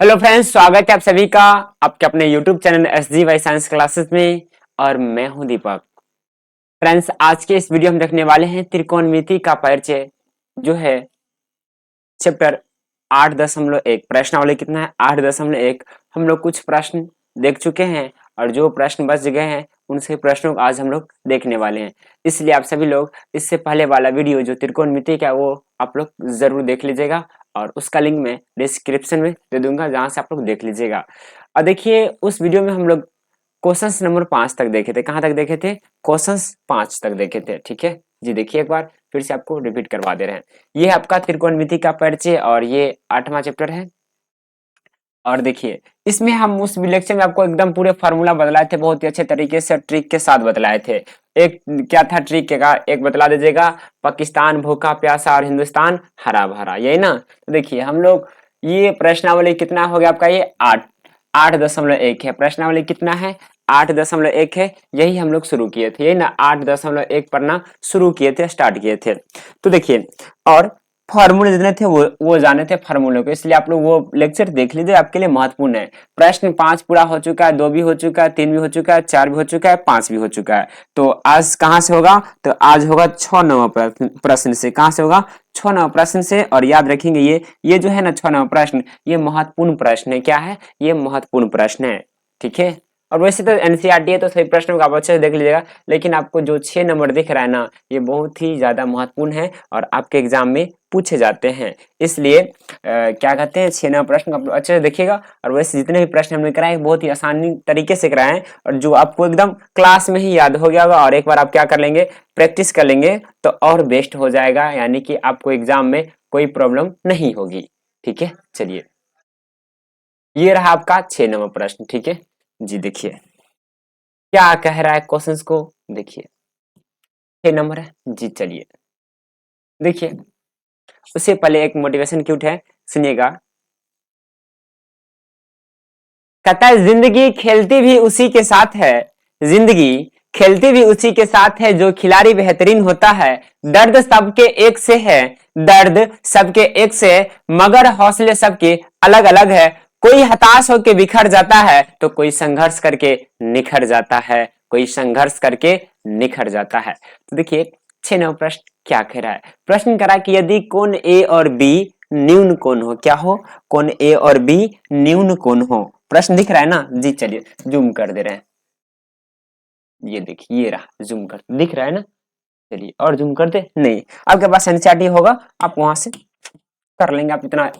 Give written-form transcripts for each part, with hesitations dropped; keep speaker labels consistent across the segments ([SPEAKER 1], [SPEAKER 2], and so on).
[SPEAKER 1] Hello friends, स्वागत है आप सभी का आपके अपने YouTube channel SG Y science classes में। और मैं हूं दीपक। फ्रेंड्स, आज के इस वीडियो में देखने वाले हैं त्रिकोणमिति का परिचय, जो है चैप्टर 8.1। प्रश्नावली कितना है? 8.1। हम लोग कुछ प्रश्न देख चुके हैं और जो प्रश्न बच गए हैं उनसे प्रश्नों को आज हम लोग देखने वाले हैं। इसलिए आप सभी लोग इससे पहले वाला वीडियो जो त्रिकोणमिति का, वो आप लोग जरूर देख लीजिएगा और उसका लिंक मैं डिस्क्रिप्शन में दे दूंगा, जहां से आप लोग देख लीजिएगा। और देखिए, उस वीडियो में हम लोग क्वेश्चंस नंबर 5 तक देखे थे। कहाँ तक देखे थे? क्वेश्चंस 5 तक देखे थे। ठीक है जी, देखिए एक बार फिर से आपको रिपीट करवा दे रहे हैं। ये है आपका त्रिकोणमिति का परिचय और ये 8वां चैप्टर है। और देखिए, इसमें हम उस लेक्चर में आपको एकदम पूरे फार्मूला बतलाए थे, बहुत ही अच्छे तरीके से ट्रिक के साथ बतलाए थे। एक क्या था ट्रिक का, एक बतला दीजिएगा। पाकिस्तान भूखा प्यासा और हिंदुस्तान हरा भरा, यही ना? तो देखिए हम लोग, ये प्रश्नावली कितना हो गया आपका? ये 8.1 है। प्रश्नावली कितना है? 8.1 है। यही हम लोग शुरू किए थे, यही ना? 8.1 पढ़ना शुरू किए थे, स्टार्ट किए थे। तो देखिए, और फार्मूले जितने थे वो जाने थे फार्मूले को, इसलिए आप लोग वो लेक्चर देख लीजिए, आपके लिए महत्वपूर्ण है। प्रश्न 5 पूरा हो चुका है, 2 भी हो चुका है, 3 भी हो चुका है, 4 भी हो चुका है, 5 भी हो चुका है। तो आज कहाँ से होगा? तो आज होगा 6 नंबर प्रश्न से। कहाँ से होगा? 6 नंबर प्रश्न से। और याद रखेंगे, ये जो है ना 6 नंबर प्रश्न, ये महत्वपूर्ण प्रश्न है। क्या है? ये महत्वपूर्ण प्रश्न है। ठीक है। और वैसे तो एनसीईआरटी है, तो सभी प्रश्नों को आप अच्छे से देख लीजिएगा, लेकिन आपको जो 6 नंबर दिख रहा है ना, ये बहुत ही ज्यादा महत्वपूर्ण है और आपके एग्जाम में पूछे जाते हैं। इसलिए क्या कहते हैं, 6 नंबर प्रश्न आप अच्छे से देखिएगा। और वैसे जितने भी प्रश्न हमने कराए बहुत ही आसानी तरीके से कराए हैं, और जो आपको एकदम क्लास में ही याद हो गया होगा। और एक बार आप क्या कर लेंगे, प्रैक्टिस कर लेंगे, तो और बेस्ट हो जाएगा, यानी कि आपको एग्जाम में कोई प्रॉब्लम नहीं होगी। ठीक है, चलिए, ये रहा आपका 6 नंबर प्रश्न। ठीक है जी, देखिए क्या कह रहा है क्वेश्चंस को, देखिए 6 नंबर है जी। चलिए देखिए, उससे पहले एक मोटिवेशन क्यूट है, सुनिएगा। कहता है, जिंदगी खेलती भी उसी के साथ है, जिंदगी खेलती भी उसी के साथ है, जो खिलाड़ी बेहतरीन होता है। दर्द सबके एक से है, दर्द सबके एक से है, मगर हौसले सबके अलग अलग है। कोई हताश होकर बिखर जाता है, तो कोई संघर्ष करके निखर जाता है, कोई संघर्ष करके निखर जाता है। तो देखिए 6 नंबर प्रश्न क्या कह रहा है। प्रश्न करा कि यदि कोण ए और बी न्यून कोण हो, क्या हो? कोण ए और बी न्यून कोण हो। प्रश्न दिख रहा है ना जी? चलिए जूम कर दे रहे हैं, ये देखिए, ये रहा, जूम कर दिख रहा है ना? चलिए और जूम कर दे। नहीं, आपके पास एनसीईआरटी होगा, आप वहां से कर लेंगे, आप इतना।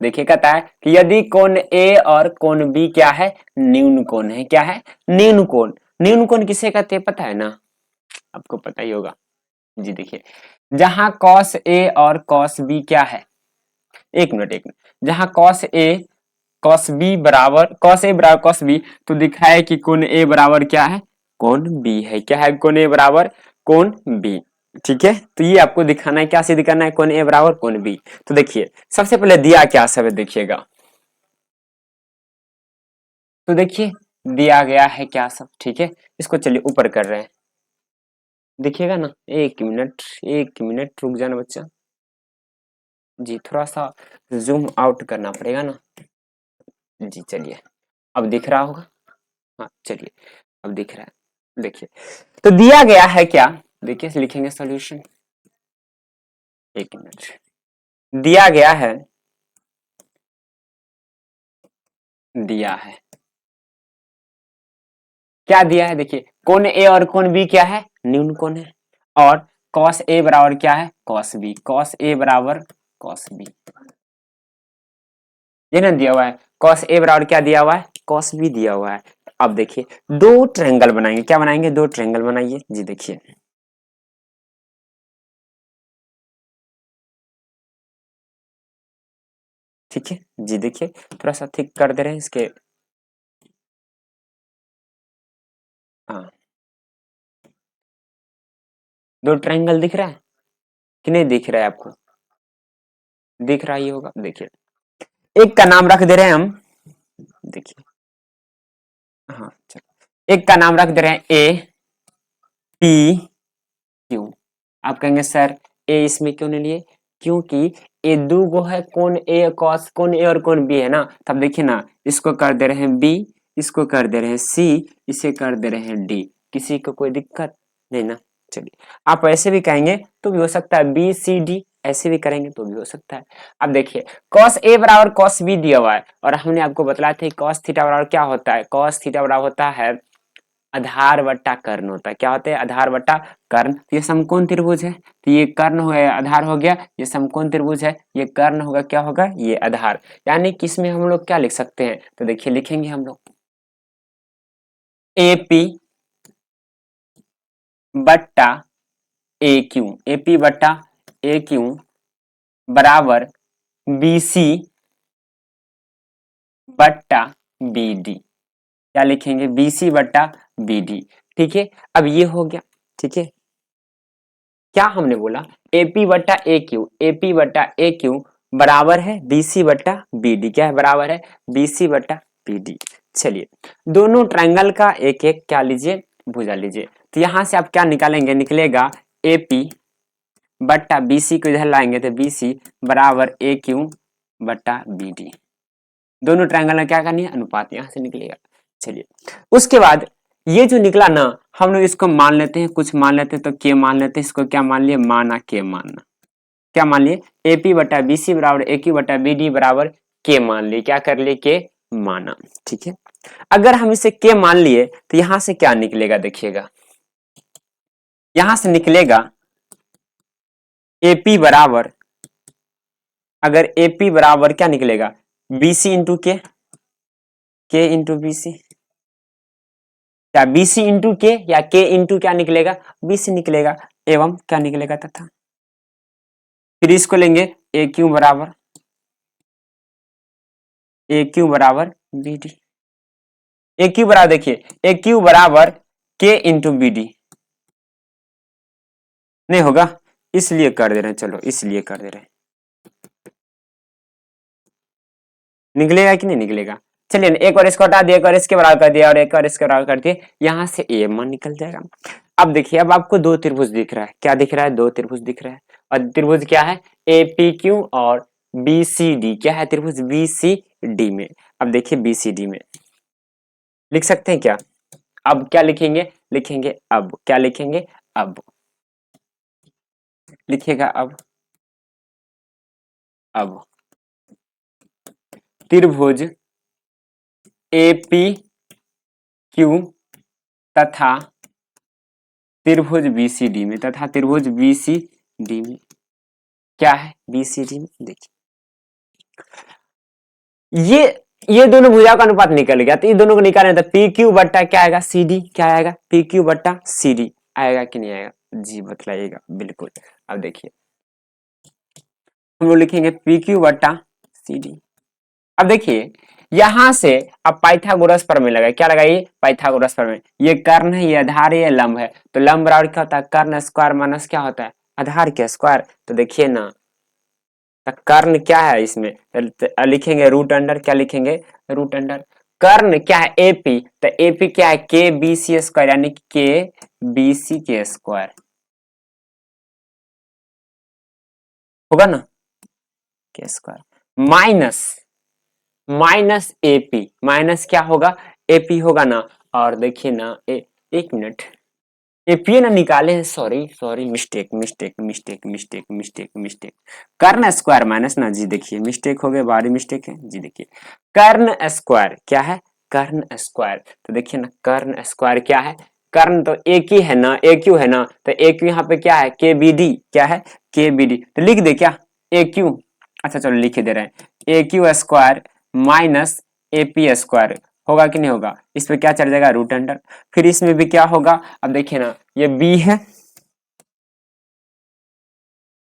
[SPEAKER 1] देखिए कहता है कि यदि कोण ए और कोण बी क्या है? न्यून कोण है। क्या है? न्यून कोण। न्यून कोण किसे कहते हैं पता है ना? आपको पता ही होगा जी। देखिए, जहां कॉस ए और कॉस बी क्या है? एक मिनट, एक मिनट। जहां कॉस ए बराबर कॉस बी, तो दिखा है कि कोण ए बराबर क्या है? कोण बी है। क्या है? कोण ए बराबर कोण बी। ठीक है, तो ये आपको दिखाना है, क्या से दिखाना है? कोण ए बराबर कोण बी। तो देखिए, सबसे पहले दिया क्या सब है, देखिएगा। तो देखिए, दिया गया है क्या सब। ठीक है, इसको चलिए ऊपर कर रहे हैं, देखिएगा ना। एक मिनट, एक मिनट रुक जाना बच्चा जी, थोड़ा सा जूम आउट करना पड़ेगा ना जी। चलिए, अब दिख रहा होगा। हाँ चलिए, अब दिख रहा है। देखिए, तो दिया गया है क्या? देखिए लिखेंगे सॉल्यूशन। एक मिनट, दिया गया है, दिया है, क्या दिया है? देखिए, कोण ए और कोण बी क्या है? न्यून कोण है। और कॉस ए बराबर क्या है? Cos B. कॉस ए बराबर कॉस बी, ये ना दिया हुआ है। कॉस ए बराबर क्या दिया हुआ है? कॉस बी दिया हुआ है। अब देखिए, दो ट्रायंगल बनाएंगे। क्या बनाएंगे? दो ट्रायंगल बनाइए जी। देखिए, ठीक है जी। देखिए, थोड़ा सा थिक कर दे रहे हैं इसके। हाँ, दो ट्रायंगल दिख रहा है कि नहीं दिख रहा है आपको? दिख रहा ही होगा। देखिए, एक का नाम रख दे रहे हैं हम, देखिए। हाँ चलो, एक का नाम रख दे रहे हैं ए पी क्यू। आप कहेंगे सर ए इसमें क्यों नहीं लिए? क्योंकि ये दो गो है कौन ए कॉस, कौन ए और कौन बी है ना, तब देखिए ना इसको कर दे रहे हैं बी, इसको कर दे रहे हैं सी, इसे कर दे रहे हैं डी, किसी को कोई दिक्कत नहीं ना। चलिए आप ऐसे भी कहेंगे तो भी हो सकता है, बी सी डी ऐसे भी करेंगे तो भी हो सकता है। अब देखिए cos a बराबर cos b दिया हुआ है और हमने आपको बतलाया था cos थीटा बराबर क्या होता है, cos थीटा बराबर होता है आधार बट्टा कर्ण होता है। क्या होता है, आधार बट्टा कर्ण। तो ये समकोण त्रिभुज है, तो ये कर्ण हो गया, आधार हो गया, ये समकोण त्रिभुज है, ये कर्ण होगा, क्या होगा, ये आधार। यानी कि इसमें हम लोग क्या लिख सकते हैं, तो देखिए लिखेंगे हम लोग एपी बट्टा ए क्यू, एपी बट्टा ए क्यू बराबर बीसी बट्टा बी डी। क्या लिखेंगे, बीसी बट्टा बी डी। ठीक है, अब ये हो गया। ठीक है, क्या हमने बोला, एपी बट्टा ए क्यू, एपी बट्टा ए क्यू बराबर है बीसी बट्टा बी डी। क्या है, बराबर है बीसी बट्टा बी डी। चलिए दोनों ट्रायंगल का एक एक क्या लीजिए, भुजा लीजिए। तो यहां से आप क्या निकालेंगे, निकलेगा एपी बट्टा बीसी को इधर लाएंगे तो बीसी बराबर ए क्यू बट्टा बी डी। दोनों ट्रायंगल में क्या करनी है, अनुपात, यहां से निकलेगा। चलिए उसके बाद ये जो निकला ना, हम लोग इसको मान लेते हैं, कुछ मान लेते हैं, तो के मान लेते हैं, इसको क्या मान लिए, माना के मानना। क्या मान लिए, एपी बटा बीसी बराबर ए क्यू बटा बी डी बराबर के मान लिए। क्या कर लिए, के माना। ठीक है, अगर हम इसे के मान लिए तो यहां से क्या निकलेगा, देखिएगा यहां से निकलेगा एपी बराबर, अगर एपी बराबर क्या निकलेगा, बीसी इंटू के इंटू बीसी, क्या बीसी इंटू के या के इंटू क्या निकलेगा, बीसी निकलेगा, एवं क्या निकलेगा तथा फिर इसको लेंगे ए क्यू बराबर बी डी। ए क्यू बराबर देखिए, ए क्यू बराबर के इंटू बी डी नहीं होगा, इसलिए कर दे रहे हैं, चलो इसलिए कर दे रहे हैं, निकलेगा कि नहीं निकलेगा। चलिए एक और इसको हटा दिया, एक और इसके बराबर कर दिया और एक और इसके बराबर कर दिया, यहां से ए मन निकल जाएगा। अब देखिए, अब आपको दो त्रिभुज दिख रहा है, क्या दिख रहा है, दो त्रिभुज दिख रहा है, और त्रिभुज क्या है, ए पी क्यू और बी सी डी। क्या है, त्रिभुज बी सी डी में। अब देखिए बी सी डी में लिख सकते हैं क्या, अब क्या लिखेंगे, लिखेंगे अब, क्या लिखेंगे, अब लिखिएगा अब त्रिभुज ए पी क्यू तथा त्रिभुज बीसीडी में, तथा त्रिभुज बीसीडी में, क्या है, बीसीडी में देखिए ये दोनों भुजा का अनुपात निकल गया, तो ये दोनों को निकालना था, पी क्यू बट्टा क्या आएगा, सी डी, क्या आएगा, पी क्यू बट्टा सी डी आएगा कि नहीं आएगा, जी बतलाइएगा बिल्कुल। अब देखिए हम लोग लिखेंगे पी क्यू बट्टा सी डी। अब देखिए यहां से अब पाइथागोरस प्रमेय लगाए, क्या लगाइए, पाइथागोरस प्रमेय। ये कर्ण है, ये आधार है, ये लंब है, तो लंब बराबर क्या होता है, कर्ण स्क्वायर माइनस क्या होता है, आधार के स्क्वायर। तो देखिए ना, तो कर्ण क्या है इसमें, तो लिखेंगे रूट अंडर, क्या लिखेंगे, रूट अंडर कर्ण क्या है, एपी, तो एपी क्या है, के बी सी स्क्वायर, यानी कि के बी सी के स्क्वायर होगा ना, के square minus minus AP, minus क्या होगा, एपी होगा ना। और देखिए ना एक मिनट, एपी ना निकाले हैं, sorry sorry, mistake mistake mistake mistake mistake mistake, कर्ण स्क्वायर माइनस ना, जी देखिए मिस्टेक हो गया, बारी मिस्टेक है जी। देखिए कर्ण स्क्वायर क्या है, कर्ण स्क्वायर, तो देखिए ना कर्ण स्क्वायर क्या है, कर्ण तो एक ही है ना, ए क्यू है ना, तो ए क्यू यहाँ पे क्या है, के बी डी, क्या है, के बी डी, तो लिख दे क्या, ए क्यू, अच्छा चलो लिख दे रहे हैं, A Q square minus A P square होगा कि नहीं होगा, इस पे क्या चढ़ जाएगा, रूट अंडर। फिर इसमें भी क्या होगा, अब देखिए ना ये बी है,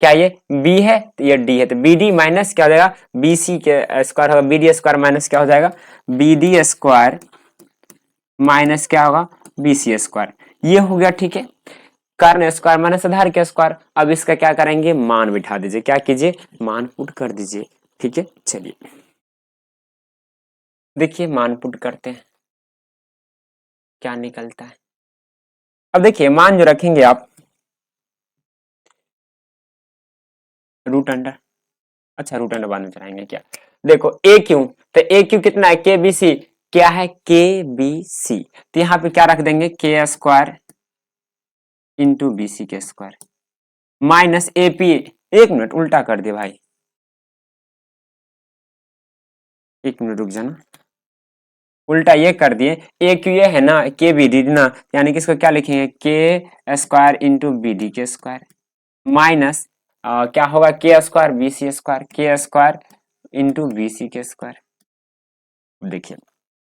[SPEAKER 1] क्या ये बी है, तो ये डी है, तो बी डी माइनस क्या हो जाएगा, बी सी के स्क्वायर होगा, बी डी स्क्वायर माइनस क्या हो जाएगा, बी डी स्क्वायर माइनस क्या होगा, बी सी स्क्वायर। ये हो गया, ठीक है, कर्ण स्क्वायर माइनस आधार के स्क्वायर। अब इसका क्या करेंगे, मान बिठा दीजिए, क्या कीजिए, मान पुट कर दीजिए। ठीक है, चलिए देखिए मान पुट करते हैं, क्या निकलता है। अब देखिए मान जो रखेंगे आप, रूट अंडर, अच्छा रूट अंडर बाद में चढ़ाएंगे क्या। देखो ए क्यू, तो ए क्यू कितना है, के बी सी, क्या है के बी सी, तो यहाँ पे क्या रख देंगे के स्क्वायर इंटू बी सी के स्क्वायर माइनस ए पी, एक मिनट उल्टा कर दिया भाई, एक मिनट रुक जाना, उल्टा ये कर दिए, ए क्यू ये है ना, के बी डी ना, यानी कि इसको क्या लिखेंगे के स्क्वायर इंटू बी डी के स्क्वायर माइनस क्या होगा के स्क्वायर बी सी स्क्वायर, के स्क्वायर इंटू बी सी के स्क्वायर। देखिए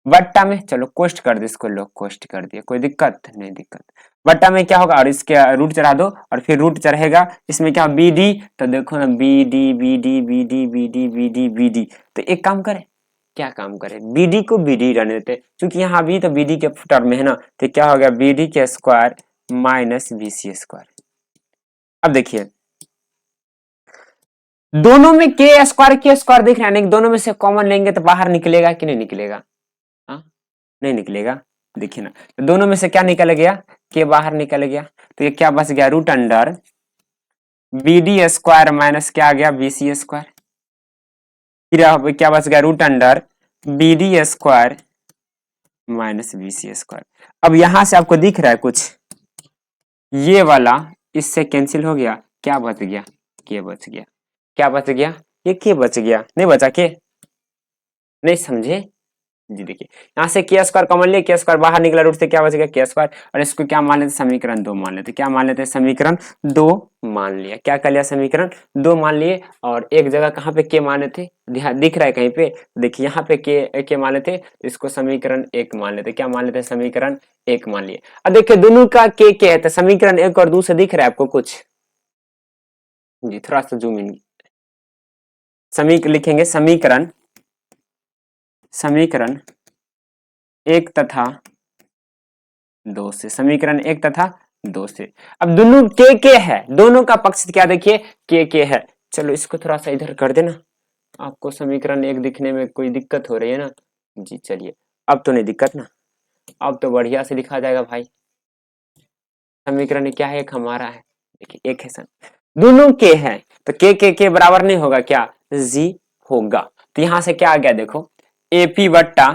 [SPEAKER 1] बट्टा में, चलो कोष्ट कर दे इसको, लोग कोष्ट कर दिया, कोई दिक्कत नहीं, दिक्कत बट्टा में क्या होगा, और इसके रूट चढ़ा दो, और फिर रूट चढ़ेगा इसमें क्या बी डी, तो देखो ना B D B D B D B D B D B D, तो एक काम करें, क्या काम करें, बी डी को बी डी रहने देते, क्योंकि यहाँ भी तो बी डी के टर्म में है ना, तो क्या हो गया बी डी के square minus B C square. अब देखिए दोनों में के स्क्वायर दिख रहा है, दोनों में से कॉमन लेंगे तो बाहर निकलेगा कि नहीं निकलेगा, हाँ नहीं निकलेगा, देखिए ना, तो दोनों में से क्या निकल गया, के बाहर निकल गया, तो ये क्या बच गया root under B D square minus क्या आ गया बी सी स्क्वायर, फिर क्या बच गया root under B D square minus B C square. अब यहां से आपको दिख रहा है कुछ, ये वाला इससे कैंसिल हो गया, क्या बच गया के बच गया, क्या बच गया, ये के बच गया, नहीं बचा के, नहीं समझे जी। देखिए यहाँ से के स्क्वायर कॉमन लिए, के स्क्वायर बाहर निकला, रूट से क्या बच गया के स्क्वायर, और इसको क्या मान लेते समीकरण दो मान लेते, क्या मान लेते समीकरण दो मान लिया, क्या कर लिया समीकरण दो मान लिए, और एक जगह कहाँ पे के माने थे, दिख रहा है कहीं पे, देखिए यहाँ पे के मान लेते, तो इसको समीकरण एक मान लेते, क्या मान लेते समीकरण एक मान लिए। अब देखिए दोनों का के है, तो समीकरण एक और दूसरे दिख रहा है आपको कुछ जी, थोड़ा सा जूम इन, लिखेंगे समीकरण, समीकरण एक तथा दो से, समीकरण एक तथा दो से। अब दोनों के है, दोनों का पक्ष क्या देखिए के है, चलो इसको थोड़ा सा इधर कर देना, आपको समीकरण एक दिखने में कोई दिक्कत हो रही है ना जी, चलिए अब तो नहीं दिक्कत ना, अब तो बढ़िया से लिखा जाएगा भाई, समीकरण क्या है एक हमारा है, देखिए एक है सन, दोनों के है, तो के बराबर नहीं होगा क्या जी होगा, तो यहां से क्या आ गया देखो एपी बट्टा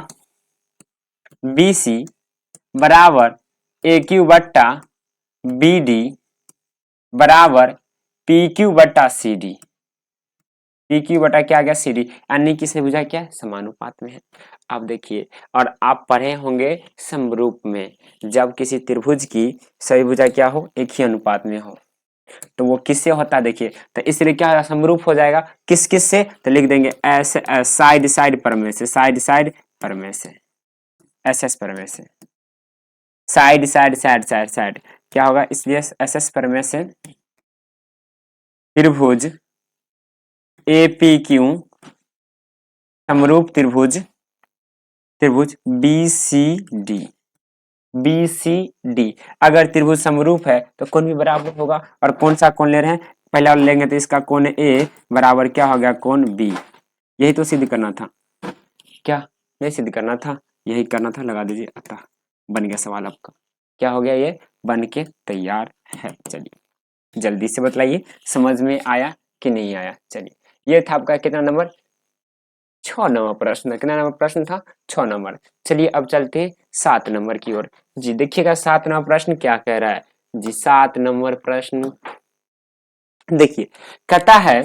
[SPEAKER 1] बी सी बराबर ए क्यू बट्टा बी डी बराबर पी क्यू बटा सी डी, पी क्यू बटा क्या आ गया सी डी, यानी कि भुजा क्या समानुपात में है। अब देखिए और आप पढ़े होंगे समरूप में, जब किसी त्रिभुज की सभी भुजा क्या हो एक ही अनुपात में हो, तो वो किससे होता है देखिए, तो इसलिए क्या समरूप हो जाएगा किस किस से, तो लिख देंगे ऐसे साइड साइड परमेय से, साइड साइड परमेय से, एस एस परमेय से, side side side side side क्या होगा, इसलिए एस एस परमेय से त्रिभुज ए पी क्यू समरूप त्रिभुज, त्रिभुज B C D, B C D, अगर त्रिभुज समरूप है तो कोण भी बराबर होगा, और कौन सा कोण ले रहे हैं पहले वाला लेंगे, तो इसका कोण ए बराबर क्या हो गया कोण बी, यही तो सिद्ध करना था, क्या नहीं सिद्ध करना था, यही करना था, लगा दीजिए, अतः बन गया सवाल आपका, क्या हो गया ये बन के तैयार है। चलिए जल्दी से बतलाइए समझ में आया कि नहीं आया। चलिए ये था आपका कितना नंबर 6 नंबर प्रश्न, कितना नंबर प्रश्न था 6 नंबर। चलिए अब चलते हैं 7 नंबर की ओर जी, देखिएगा 7 नंबर प्रश्न क्या कह रहा है जी, 7 नंबर प्रश्न देखिए कहता है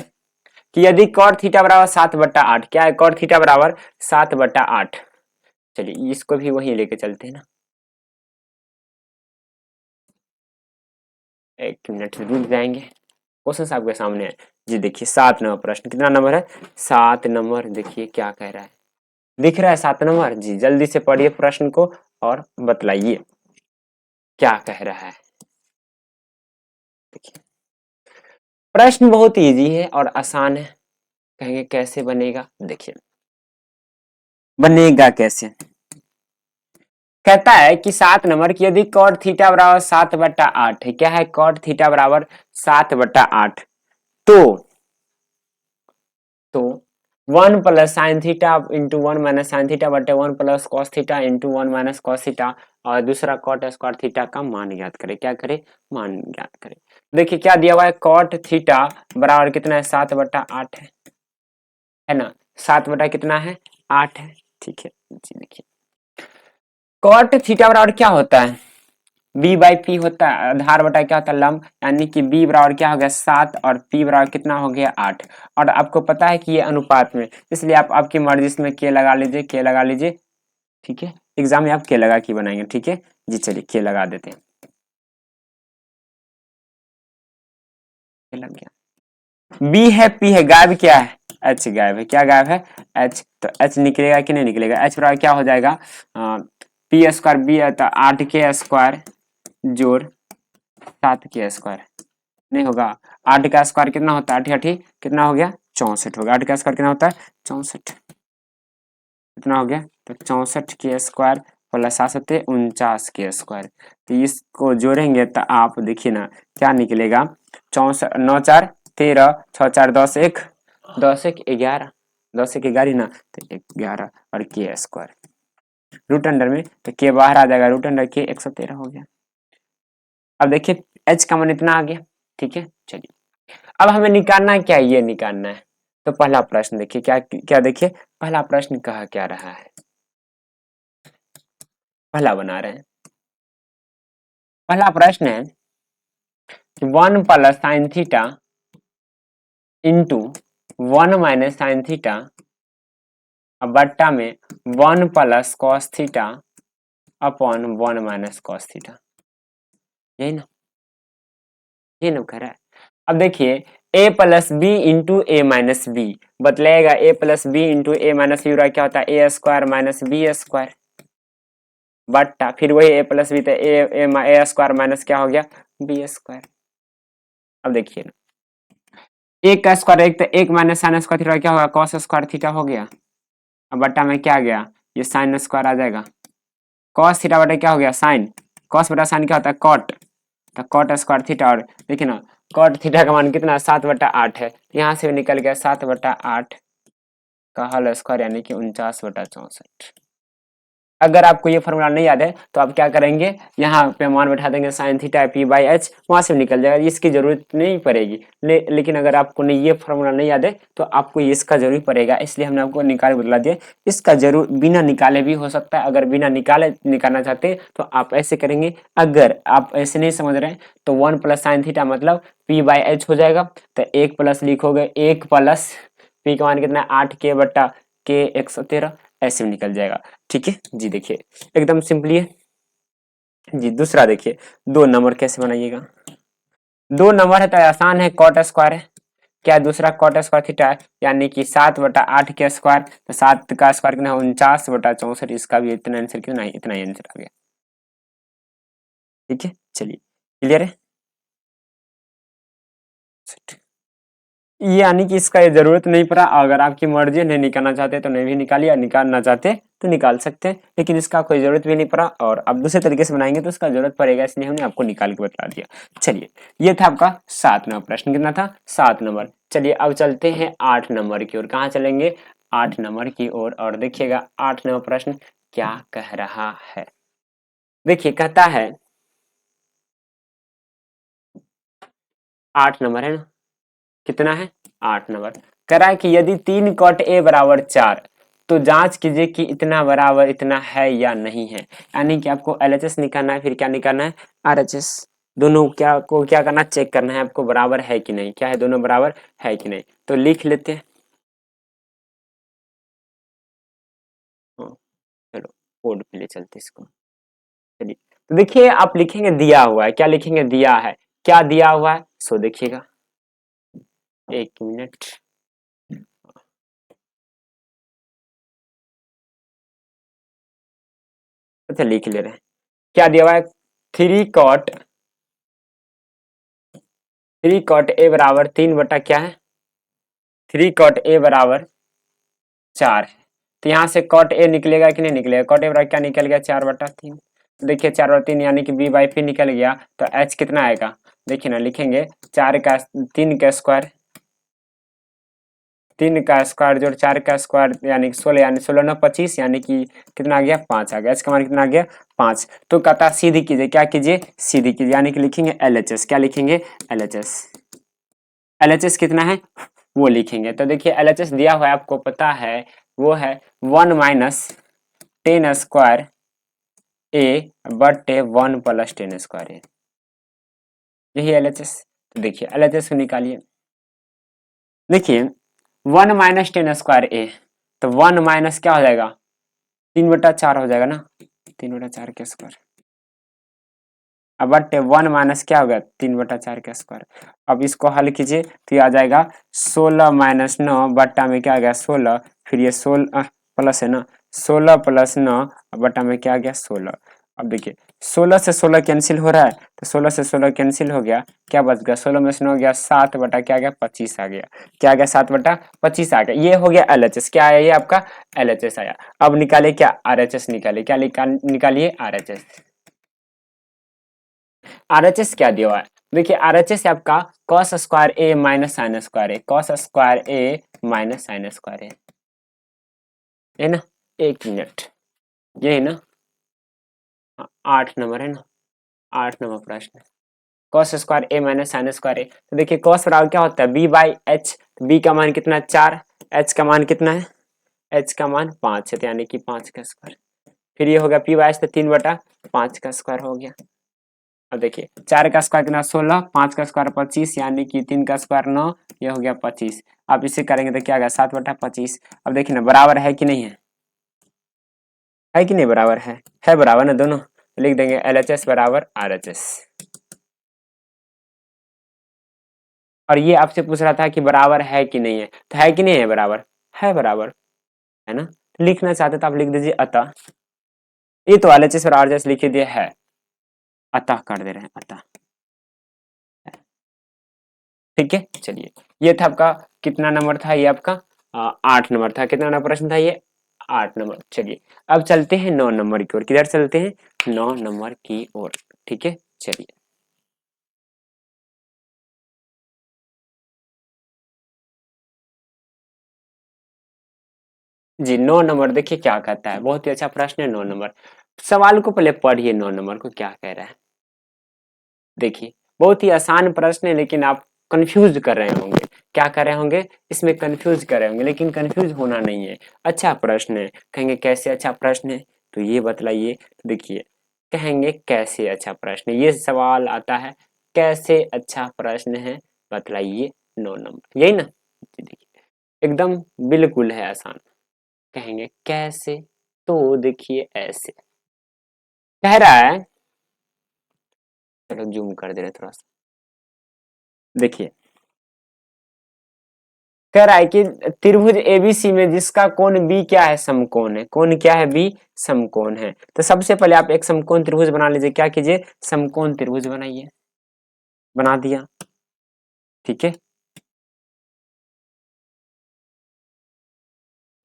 [SPEAKER 1] कि यदि cot थीटा बराबर 7/8, क्या है cot थीटा बराबर 7/8, चलिए इसको भी वही लेके चलते हैं ना, एक मिनट रुक जाएंगे, क्वेश्चन आपके सामने है जी। देखिए 7 नंबर प्रश्न, कितना नंबर है 7 नंबर, देखिए क्या कह रहा है, दिख रहा है 7 नंबर जी, जल्दी से पढ़िए प्रश्न को और बतलाइए क्या कह रहा है। देखिए प्रश्न बहुत इजी है और आसान है, कहेंगे कैसे बनेगा, देखिए बनेगा कैसे, कहता है कि 7 नंबर की यदि cot थीटा बराबर 7/8 है, क्या है cot थीटा बराबर 7/8, तो 1 plus sine theta into 1 minus sine theta बटे 1 plus cos theta into 1 minus cos theta, और दूसरा कॉट स्क्वायर थीटा का मान ज्ञात करे, क्या करे मान ज्ञात करे। देखिए क्या दिया हुआ है cot थीटा बराबर कितना है 7/8 है, है ना। 7 बटा कितना है 8 है। ठीक है जी देखिए कॉट थीटा बराबर क्या होता है बी बाई पी होता है। आधार बटा क्या होता है लंब यानी कि बी बराबर क्या हो गया 7 और पी बराबर कितना हो गया 8। और आपको पता है कि ये अनुपात में इसलिए आप आपकी मर्जी इसमें के लगा लीजिए के लगा लीजिए। ठीक है एग्जाम में आप के लगा के बनाएंगे। ठीक है जी चलिए के लगा देते हैं। लग गया बी है पी है गायब क्या है एच गायब है। क्या गायब है एच। तो एच निकलेगा कि नहीं निकलेगा एच बराबर क्या हो जाएगा पी स्क्वायर बी है तो 8 के स्क्वायर जोड़ 7 के स्क्वायर नहीं होगा। 8 का स्क्वायर कितना होता है 8 कितना हो गया 64 होगा। 8 का स्क्वायर कितना होता है 64 कितना हो गया तो 64 के स्क्वायर प्लस 49 के स्क्वायर। तो इसको जोड़ेंगे तो आप देखिए ना क्या निकलेगा 64 9 4 13 6 4 10 1 10 1 11 10 1 11 ना तो 11 और के स्क्वायर रूट अंडर में तो के बाहर आ जाएगा रूट अंडर के 113 हो गया। अब देखिए एच का मान इतना आ गया। ठीक है चलिए अब हमें निकालना क्या है ये निकालना है। तो पहला प्रश्न देखिए क्या क्या देखिए पहला प्रश्न कहा क्या रहा है पहला बना रहे हैं। पहला प्रश्न है 1 plus sine theta into 1 minus sine theta बट्टा में 1 plus cos theta upon 1 minus cos theta यही ना ये ना कह रहा है। अब देखिए a plus B into A minus B बतलाएगा a plus B into A minus B क्या होता है A square minus B square बट्टा फिर वही a प्लस बी तो ए स्क्वायर माइनस क्या हो गया बी स्क्वायर। अब देखिए ना एक का स्क्वायर एक तो एक माइनस साइन स्क्वायर थीटा क्या होगा कॉस स्क्वायर थीटा हो गया। अब बट्टा में क्या गया ये साइन स्क्वायर आ जाएगा कॉस थीटा बटा क्या हो गया साइन कॉस बटा साइन क्या होता है कॉट तो कॉट स्क्वायर थीटा। और देखिए ना कॉट थीटा का मान कितना 7/8 है यहाँ से भी निकल गया 7/8 का होल स्क्वायर यानी कि 49/64। अगर आपको ये फॉर्मूला नहीं याद है तो आप क्या करेंगे यहाँ पे मान बैठा देंगे sine theta P by H वहां से निकल जाएगा इसकी जरूरत नहीं पड़ेगी। लेकिन अगर आपको नहीं ये फॉर्मूला नहीं याद है तो आपको इसका जरूर पड़ेगा इसलिए हमने आपको निकाल बतला दिया। इसका जरूर बिना निकाले भी हो सकता है अगर बिना निकाले निकालना चाहते हैं तो आप ऐसे करेंगे। अगर आप ऐसे नहीं समझ रहे हैं तो 1 प्लस साइन थीटा मतलब पी बाई एच हो जाएगा तो 1 प्लस लिखोगे 1 प्लस पी का मान कितना 8 के बट्टा के 113 ऐसे में निकल जाएगा। ठीक है जी देखिए एकदम सिंपली है जी। दूसरा देखिए 2 नंबर कैसे बनाइएगा 2 नंबर है तो आसान है कॉट स्क्वायर है क्या दूसरा कॉट स्क्वायर थीटा है यानी कि 7/8 के स्क्वायर तो 7 का स्क्वायर कितना 49/64 इसका भी इतना आंसर कितना इतना ही आंसर आ गया। ठीक है चलिए क्लियर है ये यानी कि इसका ये जरूरत नहीं पड़ा। अगर आपकी मर्जी नहीं निकालना चाहते तो नहीं भी निकालिए निकालना चाहते तो निकाल सकते हैं लेकिन इसका कोई जरूरत भी नहीं पड़ा। और अब दूसरे तरीके से बनाएंगे तो इसका जरूरत पड़ेगा इसलिए हमने आपको निकाल के बता दिया। चलिए ये था आपका 7 नंबर प्रश्न कितना था 7 नंबर। चलिए अब चलते हैं 8 नंबर की ओर। कहाँ चलेंगे 8 नंबर की ओर। और देखिएगा 8 नंबर प्रश्न क्या कह रहा है। देखिए कहता है 8 नंबर है ना कितना है 8 नंबर कह रहा है कि यदि 3 कॉट ए बराबर 4 तो जांच कीजिए कि इतना बराबर इतना है या नहीं है। यानी कि आपको एलएचएस निकालना है फिर क्या निकालना है आरएचएस। दोनों क्या करना चेक करना है आपको बराबर है कि नहीं क्या है दोनों बराबर है कि नहीं। तो लिख लेते हैं चलो कोड पे ले चलते इसको। चलिए तो देखिए आप लिखेंगे दिया हुआ है क्या लिखेंगे दिया है क्या दिया हुआ है सो देखिएगा 1 मिनट। अच्छा लिख ले रहे हैं क्या दिया हुआ है 3 कॉट ए बराबर 3 बटा क्या है 3 कॉट ए बराबर 4 है। तो यहाँ से कॉट ए निकलेगा कि नहीं निकलेगा कॉट ए बराबर क्या निकल गया 4/3। देखिए 4/3 यानी कि बी बाई पी निकल गया तो एच कितना आएगा देखिए ना लिखेंगे 4 का 3 का स्क्वायर 3 का स्क्वायर जोड़ 4 का स्क्वायर यानी 16 यानी 16 9 25 यानी कि कितना आ गया 5 आ गया। इसका मान कितना आ गया 5। तो कहता सीधी कीजिए क्या कीजिए सीधी कीजिए यानी कि लिखेंगे एलएचएस क्या लिखेंगे एलएचएस। एलएचएस कितना है वो लिखेंगे। तो देखिए एलएचएस दिया हुआ है, आपको पता है वो है 1 माइनस 10 स्क्वायर ए बटे 1 प्लस 10 स्क्वायर ए, यही एलएचएस। तो देखिए एलएचएस को निकालिए। देखिए 1 माइनस 10 स्क्वायर ए, तो 1 माइनस क्या हो जाएगा, 3/4 हो जाएगा ना, 3/4 के स्क्वायर। अब बटे 1 माइनस क्या होगा, 3/4 का स्क्वायर। अब इसको हल कीजिए तो ये आ जाएगा 16 माइनस 9 बट्टा में क्या आ गया 16, फिर ये 16 प्लस है ना, 16 प्लस 9 बट्टा में क्या आ गया 16। अब देखिए 16 से 16 कैंसिल हो रहा है, तो 16 से 16 कैंसिल हो गया, क्या बच गया 16 में से 9 गया 7 बटा क्या आ गया 25 आ गया, क्या आ गया 7/25 आ गया। ये हो गया एलएचएस, क्या आया ये आपका एलएचएस आया। अब निकाले क्या आरएचएस निकाले, क्या निकालिए आरएचएस। आरएचएस क्या दिया हुआ है, देखिए आरएचएस आपका कॉस स्क्वायर ए माइनस साइन स्क्वायर ए, कॉस स्क्वायर ए माइनस साइन स्क्वायर ए, है ना। एक मिनट, ये है ना, 8 नंबर है ना, 8 नंबर प्रश्न, कॉस स्क्वायर ए माइनस साइन स्क्वायर ए। तो देखिए कॉस बराबर क्या होता है बी बाई एच, बी का मान कितना है 4, एच का मान कितना है, एच का मान 5 है, तो यानी कि 5 का स्क्वायर। फिर ये हो गया पी बाई एच, तो 3/5 का स्क्वायर हो गया। अब देखिए 4 का स्क्वायर कितना 16, 5 का स्क्वायर 25, यानी कि 3 का स्क्वायर 9, ये हो गया 25। आप इसे करेंगे तो क्या आ गया 7/25। अब देखिए ना बराबर है कि नहीं है कि नहीं बराबर है बराबर ना दोनों, तो लिख देंगे एलएचएस बराबर आरएचएस। और ये आपसे पूछ रहा था कि बराबर है कि नहीं है, तो है कि नहीं है बराबर, है बराबर, है ना। लिखना चाहते तो आप लिख दीजिए अतः, ये तो एलएचएस और आरएचएस लिख दिए है, अतः कर दे रहे हैं अतः, ठीक है। चलिए ये था आपका कितना नंबर था, ये आपका 8 नंबर था। कितना नंबर प्रश्न था ये 8 नंबर। चलिए अब चलते हैं 9 नंबर की ओर, किधर चलते हैं 9 नंबर की ओर, ठीक है। चलिए जी 9 नंबर देखिए क्या कहता है, बहुत ही अच्छा प्रश्न है 9 नंबर। सवाल को पहले पढ़िए, 9 नंबर को क्या कह रहा है। देखिए बहुत ही आसान प्रश्न है, लेकिन आप कंफ्यूज कर रहे होंगे, क्या कर रहे होंगे इसमें कंफ्यूज कर रहे होंगे, लेकिन कंफ्यूज होना नहीं है। अच्छा प्रश्न है, कहेंगे कैसे अच्छा प्रश्न है, तो ये बतलाइए। देखिए कहेंगे कैसे अच्छा प्रश्न है, ये सवाल आता है कैसे अच्छा प्रश्न है बतलाइए 9 नंबर, यही ना। जी देखिए एकदम बिल्कुल है आसान। कहेंगे कैसे, तो देखिए ऐसे कह रहा है, चलो जूम कर दे रहे थोड़ा सा। देखिए कह रहा है कि त्रिभुज एबीसी में जिसका कोण बी क्या है समकोण है, कोण क्या है बी समकोण है। तो सबसे पहले आप एक समकोण त्रिभुज बना लीजिए, क्या कीजिए समकोण त्रिभुज बनाइए, बना दिया, ठीक है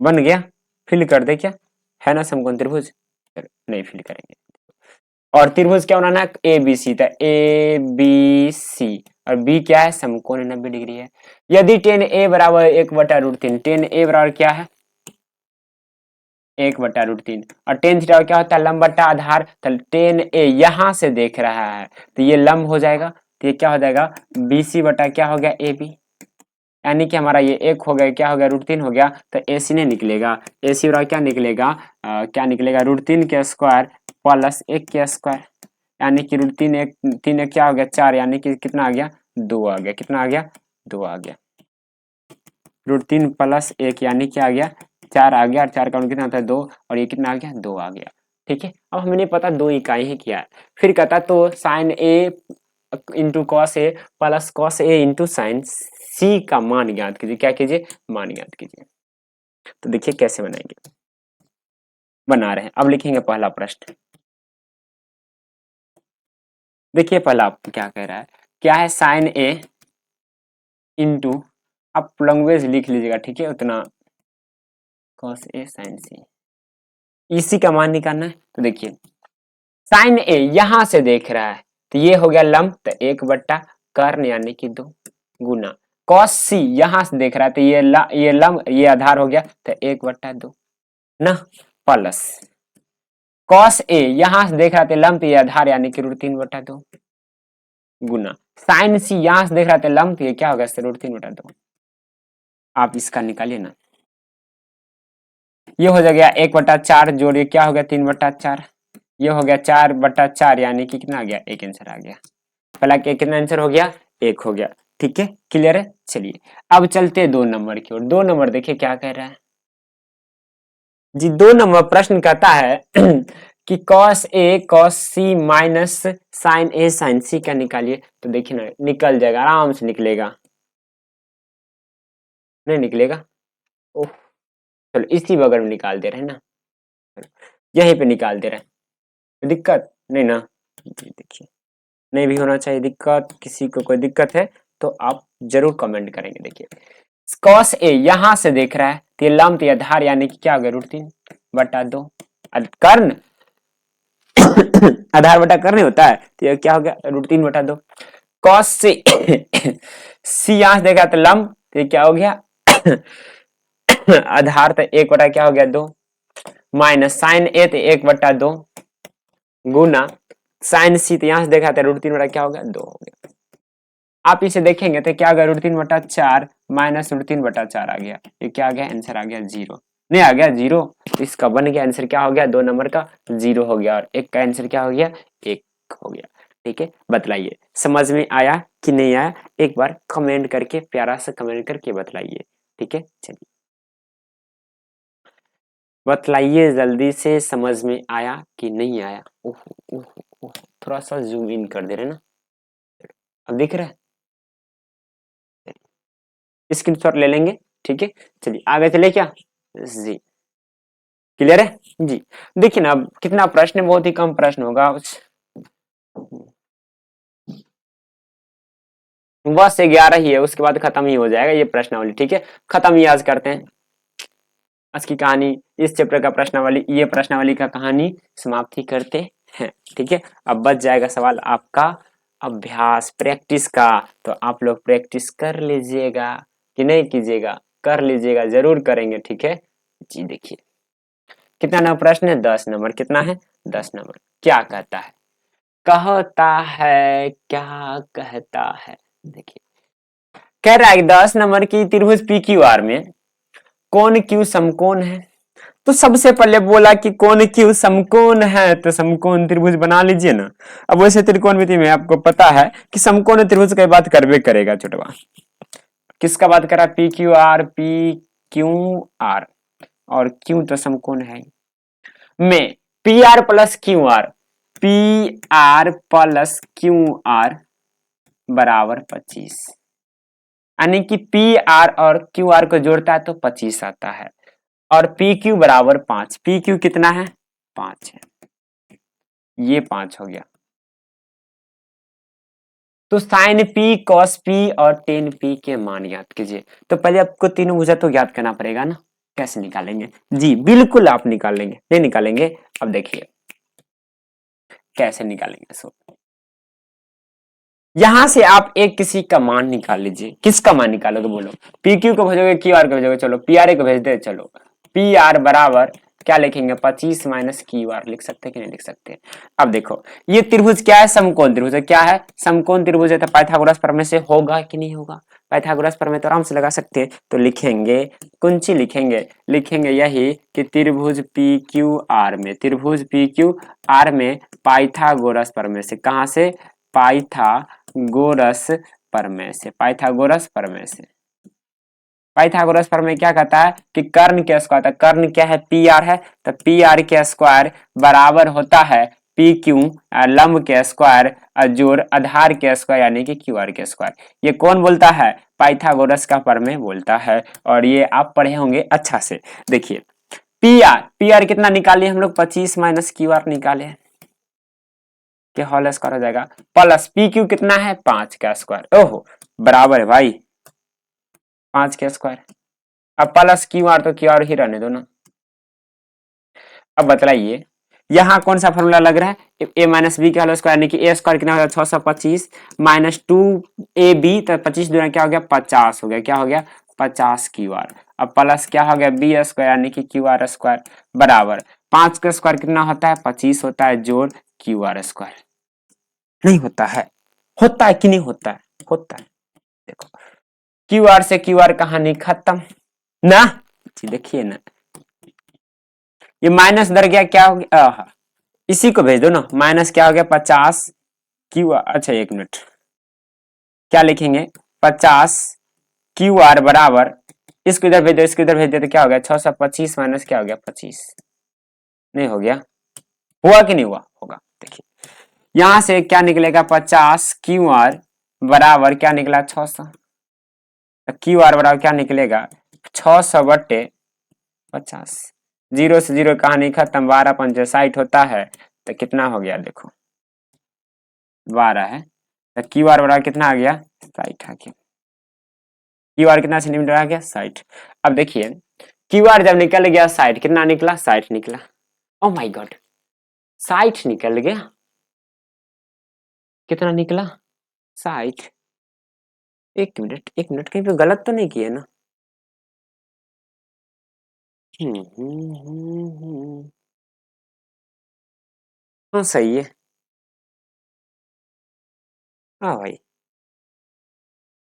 [SPEAKER 1] बन गया। फिल कर दे क्या, है ना समकोण त्रिभुज, नहीं फिल करेंगे। और त्रिभुज क्या बनाना है ए बी सी, था ए बी सी, और बी क्या है समकोण 90 डिग्री है। यदि टेन ए बराबर 1/√3, टेन ए बराबर क्या है 1/√3, और टेन थीटा क्या होता है लंब बट्टा आधार, तो टेन ए यहां से देख रहा है तो ये लंब हो जाएगा, तो ये क्या हो जाएगा BC बटा क्या हो गया AB, यानी कि हमारा ये 1 हो गया क्या हो गया √3 हो गया, तो AC नहीं निकलेगा, AC बराबर क्या निकलेगा क्या निकलेगा √3 के स्क्वायर प्लस 1 के स्क्वायर, यानी कि √3 एक 3 एक क्या हो गया 4, यानी कि कितना आ गया 2 आ गया, कितना आ गया 2 आ गया, √3 प्लस 1 यानी क्या आ गया 4 आ गया, और 4 का गुण कितना होता है 2, और ये कितना आ गया 2 आ गया, ठीक है। अब हमें नहीं पता 2 इकाई है क्या है, फिर कहता तो sign A into cos A plus cos A into sine सी का मान ज्ञात कीजिए, क्या कीजिए मान ज्ञात कीजिए। तो देखिए कैसे बनाएंगे, बना रहे हैं। अब लिखेंगे पहला प्रश्न, देखिए पहला क्या कह रहा है, क्या है साइन ए इंटू, आप लैंग्वेज लिख लीजिएगा ठीक है उतना, कॉस ए साइन सी, इसी का मान निकालना है। तो देखिए साइन ए यहां से देख रहा है, तो ये हो गया लंब, तो 1/कर्ण यानी कि 2 गुना कॉस सी यहां से देख रहा है, तो ये लंब ये आधार हो गया, तो 1/2 ना प्लस कॉस ए यहां से देख रहा था लंब, तो ये आधार यानी कि √3/2 गुना साइन सी यहां से देख रहा था लंब, तो ये क्या होगा √3/2। आप इसका निकालिए ना। ये हो जाएगा 1/4 जोड़िए क्या हो गया 3/4। ये हो गया 4/4 यानी कि कितना आ गया एक आंसर आ गया। पहला के कितना आंसर हो गया एक हो गया। ठीक है क्लियर है। चलिए अब चलते हैं 2 नंबर की ओर। 2 नंबर देखिए क्या कह रहा है जी। 2 नंबर प्रश्न कहता है कि cos a cos c minus sine a sine c का निकालिए। तो देखिए ना निकल जाएगा आराम से निकलेगा। नहीं निकलेगा। ओह चलो इसी बगल में निकाल दे रहे हैं ना। यहीं पे निकाल दे रहे हैं। दिक्कत नहीं ना। देखिए नहीं भी होना चाहिए दिक्कत। किसी को कोई दिक्कत है तो आप जरूर कमेंट करेंगे। देखिए cos a यहां से देख रहा है तो ये लंब या धार यानी कि क्या हो गया √3/2। कर्ण आधार बटा कर्ण होता है तो ये क्या हो गया √3/2। cos से c यहां से देखा तो लंब तो ये क्या हो गया आधार तो 1 बटा क्या हो गया 2 माइनस साइन a तो 1/2 गुना साइन सी तो यहां से देखा था √3 बटा क्या हो गया 2 हो गया। आप इसे देखेंगे तो क्या आ गया √3/4 माइनस √3/4 आ गया। ये क्या आ गया आंसर आ गया 0। नहीं आ गया 0। इसका बन गया आंसर क्या हो गया 2 नंबर का 0 हो गया और एक का आंसर क्या हो गया 1 हो गया। ठीक है बतलाइए समझ में आया कि नहीं आया। एक बार कमेंट करके प्यारा सा कमेंट करके बतलाइए। ठीक है चलिए बतलाइए जल्दी से समझ में आया कि नहीं आया। ओह ओह ओह थोड़ा सा जूम इन कर दे रहे ना। अब दिख रहा है स्क्रीनशॉट ले लेंगे। ठीक है चलिए आगे चले क्या जी क्लियर है जी। देखिए ना अब कितना प्रश्न है बहुत ही कम प्रश्न होगा बस 11 ही है उसके बाद खत्म ही हो जाएगा ये प्रश्नावली। ठीक है खत्म ही आज करते हैं आज की कहानी। इस चैप्टर का प्रश्नावली ये प्रश्नावली का कहानी समाप्ति करते हैं। ठीक है अब बच जाएगा सवाल आपका अभ्यास प्रैक्टिस का। तो आप लोग प्रैक्टिस कर लीजिएगा कि नहीं कीजिएगा कर लीजिएगा जरूर करेंगे। ठीक है जी देखिए कितना नंबर प्रश्न है 10 नंबर। कितना है 10 नंबर। क्या कहता है क्या कहता है देखिए कह रहा है 10 नंबर की त्रिभुज पी क्यू आर में कौन क्यू समकोण है। तो सबसे पहले बोला कि कौन क्यू समकोण है तो समकोण त्रिभुज बना लीजिए ना। अब वैसे त्रिकोणमिति में आपको पता है कि समकोण त्रिभुज की बात करबे करेगा छोटवा। किसका बात करा पी क्यू आर और क्यू तो समकोण है में P R plus Q R बराबर 25 यानी कि पी आर और क्यू आर को जोड़ता है तो 25 आता है और पी क्यू बराबर 5। पी क्यू कितना है 5 है ये 5 हो गया। तो साइन पी कॉस पी और टेन पी के मान याद कीजिए। तो पहले आपको तीनों भुजा तो याद करना पड़ेगा ना। कैसे निकालेंगे जी बिल्कुल आप निकालेंगे नहीं निकालेंगे। अब देखिए कैसे निकालेंगे सो यहां से आप एक किसी का मान निकाल लीजिए। किसका मान निकालोगे बोलो पी क्यू को भेजोगे क्यू आर को भेजोगे चलो पी आर ए को भेज दे चलो पी आर बराबर क्या लिखेंगे 25 माइनस क्यू आर लिख सकते कि नहीं लिख सकते। अब देखो ये त्रिभुज क्या है समकोण त्रिभुज है। क्या है समकोण त्रिभुज है तो पाइथागोरस प्रमेय से होगा कि नहीं होगा। पाइथागोरस प्रमेय तो आराम से लगा सकते हैं। तो लिखेंगे कौन सी लिखेंगे लिखेंगे यही कि त्रिभुज पी क्यू आर में त्रिभुज पी क्यू आर में पाइथागोरस प्रमेय से कहां से पाइथागोरस प्रमेय से पाइथागोरस प्रमेय से। पाइथागोरस प्रमेय क्या कहता है कि कर्ण के स्क्वायर कर्ण क्या है पी आर है तो पी आर के स्क्वायर बराबर होता है पी क्यू लंब के स्क्वायर जोड़ आधार के स्क्वायर यानी कि क्यू आर के स्क्वायर। ये कौन बोलता है पाइथागोरस का प्रमेय बोलता है और ये आप पढ़े होंगे अच्छा से। देखिए पी आर कितना निकाले हम लोग 25 माइनस क्यू आर निकाले के होल स्क्वायर हो जाएगा प्लस पी क्यू कितना है 5 का स्क्वायर ओहो बराबर है भाई 5 का स्क्वायर। अब प्लस क्यू आर तो क्यू आर ही रहने दो ना। अब बतलाइए यहाँ कौन सा फॉर्मूला लग रहा है ए माइनस बी का होल स्क्वायर यानी कि ए स्क्वायर कितना हो गया 625 माइनस 2ab तो 25 दूना क्या हो गया 50 हो गया। क्या हो गया 50 क्यू आर। अब प्लस क्या हो गया बी स्क्वायर यानी कि क्यू आर स्क्वायर बराबर 5 का स्क्वायर कितना होता है 25 होता है जोड़ क्यू आर स्क्वायर। नहीं होता है कि नहीं होता है देखो क्यू आर से क्यू आर कहानी खत्म ना। देखिए ना, ये माइनस उधर गया, क्या हो गया, इसी को भेज दो ना, माइनस क्या हो गया 50 क्यू आर। अच्छा एक मिनट, क्या लिखेंगे 50 क्यू आर बराबर, इसको इधर भेज दो, इसको इधर भेज दो, तो क्या हो गया 625 माइनस क्या हो गया 25। नहीं हो गया, हुआ कि नहीं हुआ, होगा। देखिए यहां से क्या निकलेगा 50 क्यू आर बराबर क्या निकला 600। क्यू आर बराबर क्या निकलेगा 600/50। जीरो से जीरो कहानी खत्म, 12×5 = 60 होता है, तो कितना हो गया देखो 12 है, तो क्यू आर बराबर कितना आ गया 60 आ गया। क्यू आर कितना सेंटीमीटर आ गया 60। अब देखिए क्यू आर जब निकल गया 60, कितना निकला 60 निकला। ओ माय गॉड, 60 निकल गया, कितना निकला 60। एक मिनट एक मिनट, कहीं पे गलत तो नहीं किए ना। हाँ सही है। हाँ भाई,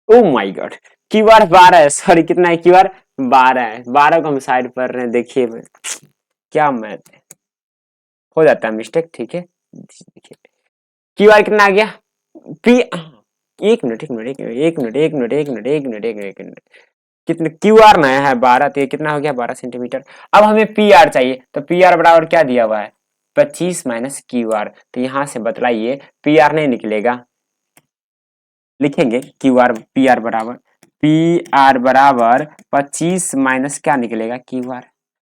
[SPEAKER 1] oh my God, Q R 12 है, सॉरी कितना है क्यू आर 12 है, 12 को हम साइड पढ़ रहे हैं। देखिए क्या मैथ है, हो जाता है मिस्टेक, ठीक है। देखिए क्यू आर कितना आ गया पी, एक मिनट एक मिनट एक मिनट एक मिनट एक मिनट एक मिनट एक मिनट एक मिनट एक मिनट, कितने क्यू आर नया है 12, तो ये कितना हो गया 12 सेंटीमीटर। अब हमें पी आर चाहिए, तो पी आर बराबर क्या दिया हुआ है 25 माइनस क्यू आर, तो यहां से बतलाइए पी आर नहीं निकलेगा, लिखेंगे क्यू आर पी आर बराबर, पी आर बराबर 25 माइनस क्या निकलेगा क्यू आर,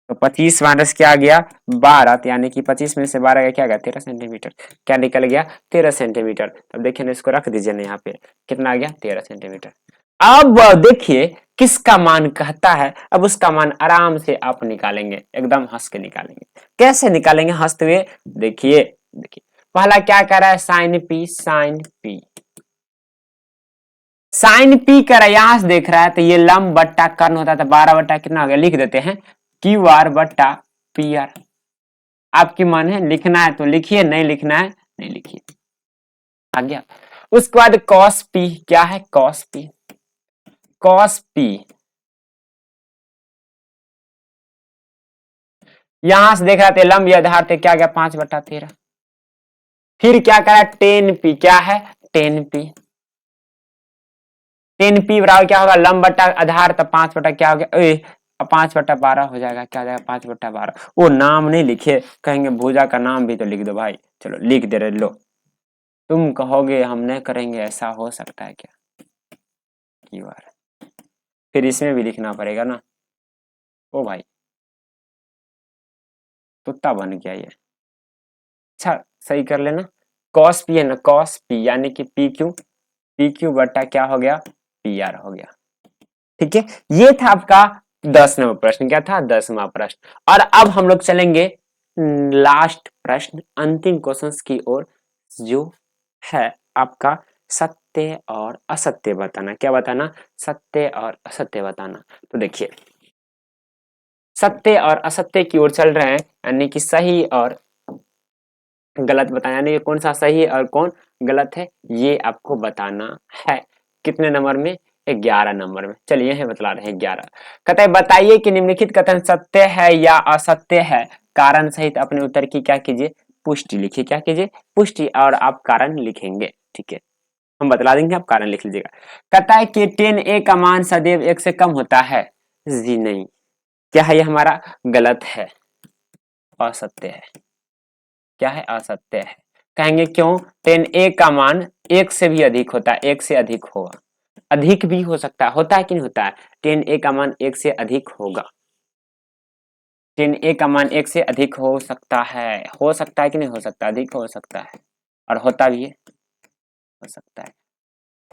[SPEAKER 1] तो 25 माइनस क्या आ गया 12, तो यानी कि 25 में से 12 का क्या गया 13 सेंटीमीटर, क्या निकल गया 13 सेंटीमीटर। अब देखिए ना, इसको रख दीजिए ना यहाँ पे, कितना आ गया 13 सेंटीमीटर। अब देखिए किसका मान कहता है, अब उसका मान आराम से आप निकालेंगे, एकदम हंस के निकालेंगे। कैसे निकालेंगे हंसते हुए, देखिए देखिए पहला क्या कर रहा है sine P, sine P, sine P कर यहां से देख रहा है, तो ये लंब बट्टा कर्ण होता है, तो 12 बट्टा कितना हो गया, लिख देते हैं क्यू आर बट्टा पी आर। आपकी मन है लिखना है तो लिखिए, नहीं लिखना है नहीं लिखिए, आ गया। उसके बाद कॉस पी, क्या है कॉस पी, कॉस पी यहां से देख रहा थे लंब आधार थे, क्या गया 5/13। फिर क्या करा टेन पी, क्या है टेन पी, टेन पी बराबर क्या होगा लंब बट्टा आधार, तो 5 बटा क्या हो गया 5/12 हो जाएगा, क्या हो जाएगा 5/12। वो नाम नहीं लिखे, कहेंगे भूजा का नाम भी तो लिख दो भाई, चलो लिख दे रहे लो। तुम कहोगे हम नहीं करेंगे, ऐसा हो सकता है क्या की बार, फिर इसमें भी लिखना पड़ेगा ना। ओ भाई कुत्ता बन गया ये। अच्छा सही कर लेना, कॉस पी है ना, कॉस पी यानी कि पी क्यू बट्टा क्या हो गया पी आर हो गया। ठीक है, ये था आपका 10वां प्रश्न, क्या था 10वां प्रश्न। और अब हम लोग चलेंगे लास्ट प्रश्न, अंतिम क्वेश्चन की ओर, जो है आपका सत्य और असत्य बताना। क्या बताना, सत्य और असत्य बताना। तो देखिए सत्य और असत्य की ओर चल रहे हैं, यानी कि सही और गलत बताना, यानी कि कौन सा सही है और कौन गलत है, ये आपको बताना है। कितने नंबर में, 11 नंबर में। चलिए है बतला रहे हैं 11। कहते हैं बताइए कि निम्नलिखित कथन सत्य है या असत्य है, कारण सहित अपने उत्तर की क्या कीजिए पुष्टि लिखिए, क्या कीजिए पुष्टि, और आप कारण लिखेंगे। ठीक है, हम बतला देंगे, आप कारण लिख लीजिएगा। कहता है कि 10a का मान सदैव 1 से कम होता है, जी नहीं, क्या है ये हमारा गलत है, असत्य है। क्या है असत्य है, कहेंगे क्यों, 10a का मान 1 से भी अधिक होता है, 1 से अधिक होगा, अधिक भी हो सकता है, होता है कि नहीं होता है, 10a का मान 1 से अधिक होगा, 10a का मान 1 से अधिक हो सकता है कि नहीं हो सकता, अधिक हो सकता है, और होता भी है, हो सकता है,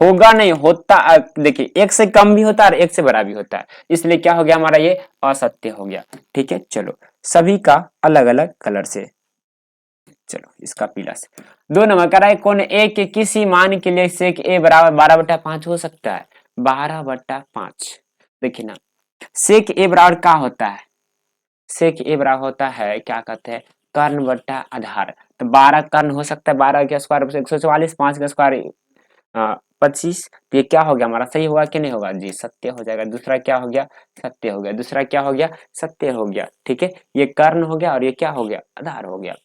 [SPEAKER 1] होगा नहीं होता। देखिए 1 से कम भी होता है और 1 से बड़ा भी होता है, इसलिए क्या हो गया हमारा ये असत्य हो गया। ठीक है, चलो सभी का अलग अलग कलर से, चलो इसका पीला से। 2 नंबर कह रहा है कौन ए के किसी मान के लिए सेक ए बराबर 12/5 हो सकता है, 12/5। देखिए ना, सेक ए बराबर क्या होता है, सेक ए बराबर होता है क्या कहते हैं कर्ण बट्टा आधार, तो 12 कर्ण हो सकता है, 12 के स्क्वायर 144, 5 का स्क्वायर 25, तो ये क्या हो गया हमारा, सही होगा कि नहीं होगा जी, सत्य हो जाएगा। दूसरा क्या हो गया, सत्य हो गया। दूसरा क्या हो गया, सत्य हो गया। ठीक है, ये कर्ण हो गया और ये क्या हो गया, आधार हो गया।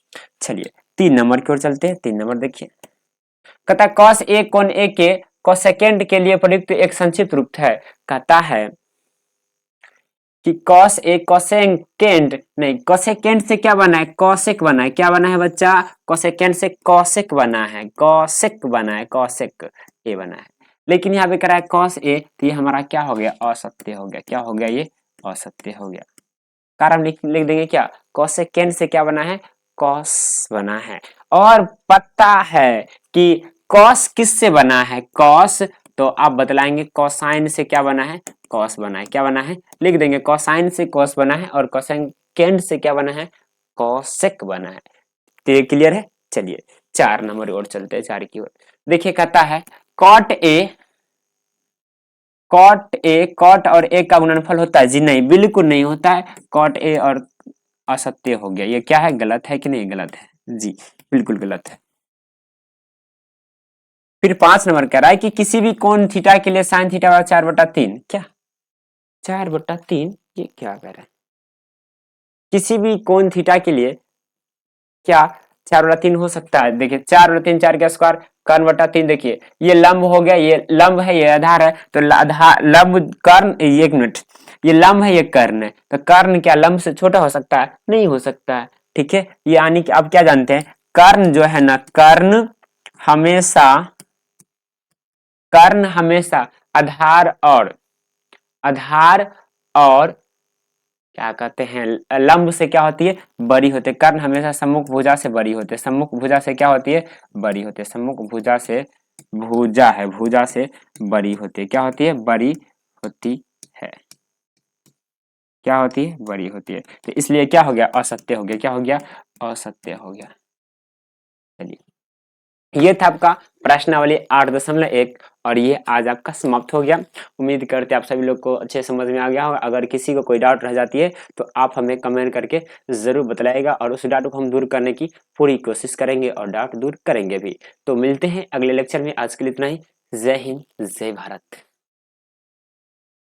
[SPEAKER 1] चलिए 3 नंबर की ओर चलते हैं। 3 नंबर देखिए, कहता है cos a कोण a के कोसेकेंड के लिए प्रयुक्त एक संक्षिप्त रूप है। कहता है कि cos a कोसेकेंड नहीं, कोसेकेंड से क्या बना है, कौशिक बना है। क्या बना है बच्चा, कोसेकेंड से कौशिक बना है, कौशिक बना है, कौशिक ए बना है। लेकिन यहाँ पे करा है cos a, तो ये हमारा क्या हो गया, असत्य हो गया। क्या हो गया, ये असत्य हो गया। कारण लिख देंगे क्या, कोसेकेंड से क्या बना है, कॉस बना है। और पता है कि कॉस किससे बना है, कॉस, तो आप बतलाएंगे कोसाइन से क्या बना है, कॉस बना है। क्या बना है, लिख देंगे कोसाइन से कॉस बना है और कोसेकेंड से क्या बना है, कॉसेक बना है। तो ये क्लियर है। चलिए 4 नंबर और चलते हैं, 4 की ओर। देखिए कहता है cot A, cot A, cot और ए का गुणनफल होता है जी, नहीं बिल्कुल नहीं होता है। कॉट ए और असत्य हो गया, ये क्या है, गलत है कि नहीं, गलत है जी, बिल्कुल गलत है। फिर 5 नंबर कह रहा है कि किसी भी कोण थीटा के लिए साइन थीटा बराबर 4/3, क्या 4/3, ये क्या कह रहा है, किसी भी कोण थीटा के लिए क्या 4/3 हो सकता है। देखिए 4/3, 4 का स्क्वायर, कर्ण/3। देखिए ये लंब हो गया, ये लंब है, ये आधार है, तो आधार लंब कर्ण, 1 मिनट, ये लंब है, ये कर्ण है, तो कर्ण क्या लंब से छोटा हो सकता है, नहीं हो सकता है। ठीक है, यानी कि आप क्या जानते हैं, कर्ण जो है ना, हमेशा कर्ण हमेशा आधार और आधार और क्या कहते हैं, लंब से क्या होती है, बड़ी होती है। कर्ण हमेशा सम्मुख भुजा से बड़ी होती है। सम्मुख भुजा से क्या होती है, बड़ी होती है। सम्मुख भुजा से, भुजा है, भुजा से बड़ी होती है। क्या होती है, बड़ी होती है। क्या होती है, बड़ी होती है। तो इसलिए क्या हो गया, असत्य हो गया। क्या हो गया, असत्य हो गया। चलिए ये था आपका प्रश्नावली 8.1 और ये आज आपका समाप्त हो गया। उम्मीद करते आप सभी लोग को अच्छे समझ में आ गया होगा। अगर किसी को कोई डाउट रह जाती है तो आप हमें कमेंट करके जरूर बताइएगा और उस डाउट को हम दूर करने की पूरी कोशिश करेंगे और डाउट दूर करेंगे भी। तो मिलते हैं अगले लेक्चर में। आज के लिए इतना ही। जय हिंद, जय भारत।